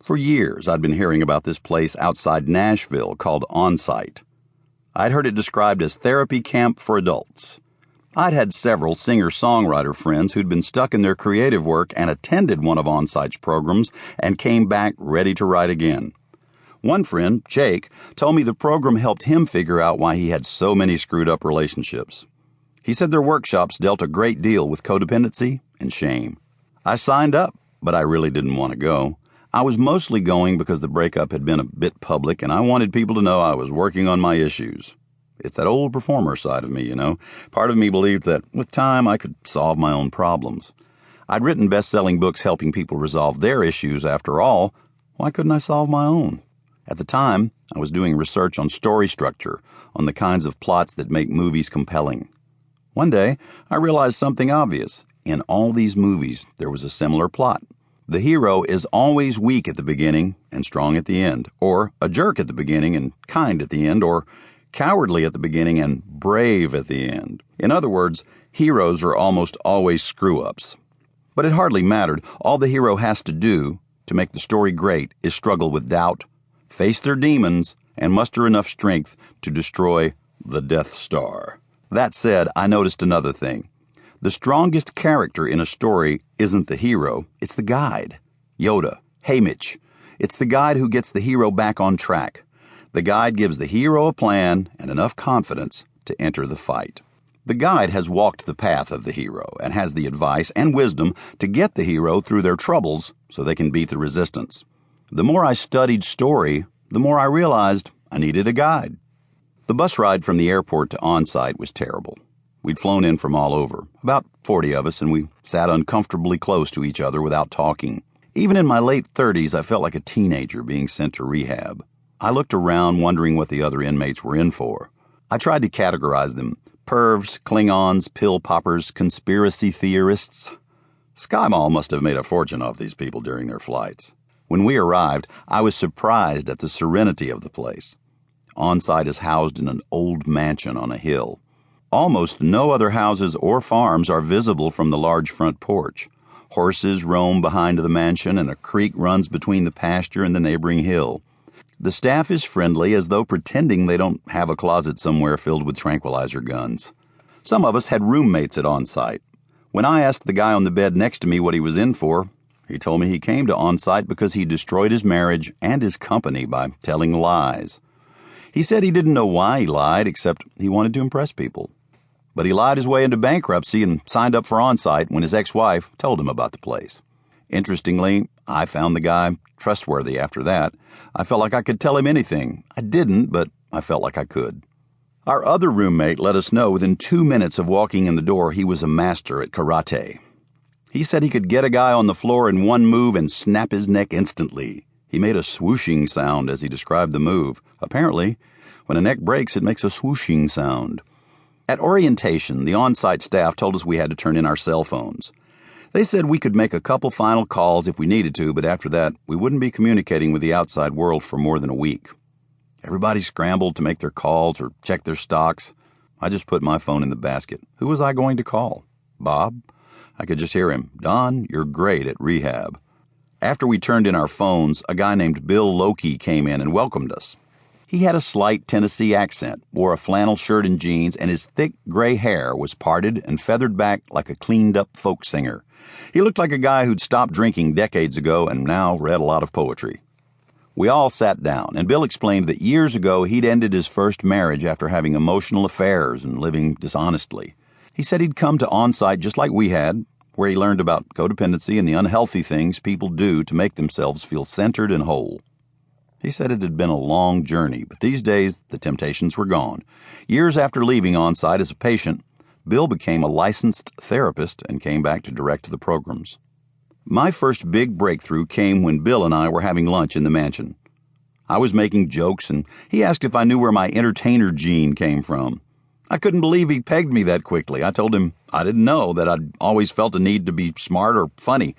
For years, I'd been hearing about this place outside Nashville called On-Site. I'd heard it described as therapy camp for adults. I'd had several singer-songwriter friends who'd been stuck in their creative work and attended one of On-Site's programs and came back ready to write again. One friend, Jake, told me the program helped him figure out why he had so many screwed-up relationships. He said their workshops dealt a great deal with codependency and shame. I signed up, but I really didn't want to go. I was mostly going because the breakup had been a bit public and I wanted people to know I was working on my issues. It's that old performer side of me, you know. Part of me believed that with time I could solve my own problems. I'd written best-selling books helping people resolve their issues. After all, why couldn't I solve my own? At the time, I was doing research on story structure, on the kinds of plots that make movies compelling. One day, I realized something obvious. In all these movies, there was a similar plot. The hero is always weak at the beginning and strong at the end, or a jerk at the beginning and kind at the end, or cowardly at the beginning and brave at the end. In other words, heroes are almost always screw-ups. But it hardly mattered. All the hero has to do to make the story great is struggle with doubt, face their demons, and muster enough strength to destroy the Death Star. That said, I noticed another thing. The strongest character in a story isn't the hero, it's the guide. Yoda, Haymitch. It's the guide who gets the hero back on track. The guide gives the hero a plan and enough confidence to enter the fight. The guide has walked the path of the hero and has the advice and wisdom to get the hero through their troubles so they can beat the resistance. The more I studied story, the more I realized I needed a guide. The bus ride from the airport to On-Site was terrible. We'd flown in from all over, about 40 of us, and we sat uncomfortably close to each other without talking. Even in my late 30s, I felt like a teenager being sent to rehab. I looked around, wondering what the other inmates were in for. I tried to categorize them. Pervs, Klingons, pill poppers, conspiracy theorists. SkyMall must have made a fortune off these people during their flights. When we arrived, I was surprised at the serenity of the place. On-Site is housed in an old mansion on a hill. Almost no other houses or farms are visible from the large front porch. Horses roam behind the mansion, and a creek runs between the pasture and the neighboring hill. The staff is friendly, as though pretending they don't have a closet somewhere filled with tranquilizer guns. Some of us had roommates at On-Site. When I asked the guy on the bed next to me what he was in for, he told me he came to On-Site because he destroyed his marriage and his company by telling lies. He said he didn't know why he lied, except he wanted to impress people. But he lied his way into bankruptcy and signed up for On-Site when his ex-wife told him about the place. Interestingly, I found the guy trustworthy after that. I felt like I could tell him anything. I didn't, but I felt like I could. Our other roommate let us know within 2 minutes of walking in the door he was a master at karate. He said he could get a guy on the floor in one move and snap his neck instantly. He made a swooshing sound as he described the move. Apparently, when a neck breaks, it makes a swooshing sound. At orientation, the On-Site staff told us we had to turn in our cell phones. They said we could make a couple final calls if we needed to, but after that, we wouldn't be communicating with the outside world for more than a week. Everybody scrambled to make their calls or check their stocks. I just put my phone in the basket. Who was I going to call? Bob? I could just hear him. Don, you're great at rehab. After we turned in our phones, a guy named Bill Loki came in and welcomed us. He had a slight Tennessee accent, wore a flannel shirt and jeans, and his thick gray hair was parted and feathered back like a cleaned-up folk singer. He looked like a guy who'd stopped drinking decades ago and now read a lot of poetry. We all sat down, and Bill explained that years ago he'd ended his first marriage after having emotional affairs and living dishonestly. He said he'd come to On-Site just like we had, where he learned about codependency and the unhealthy things people do to make themselves feel centered and whole. He said it had been a long journey, but these days the temptations were gone. Years after leaving On-Site as a patient, Bill became a licensed therapist and came back to direct the programs. My first big breakthrough came when Bill and I were having lunch in the mansion. I was making jokes, and he asked if I knew where my entertainer gene came from. I couldn't believe he pegged me that quickly. I told him I didn't know, that I'd always felt a need to be smart or funny.